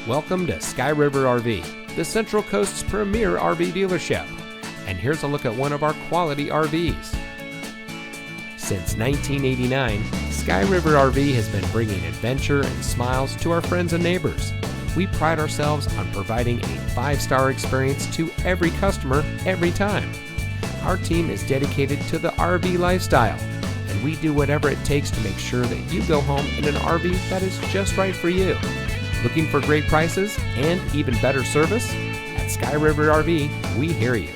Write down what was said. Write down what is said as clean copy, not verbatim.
Welcome to Sky River RV, the Central Coast's premier RV dealership. And here's a look at one of our quality RVs. Since 1989, Sky River RV has been bringing adventure and smiles to our friends and neighbors. We pride ourselves on providing a 5-star experience to every customer every time. Our team is dedicated to the RV lifestyle, and we do whatever it takes to make sure that you go home in an RV that is just right for you. Looking for great prices and even better service? At Sky River RV, we hear you.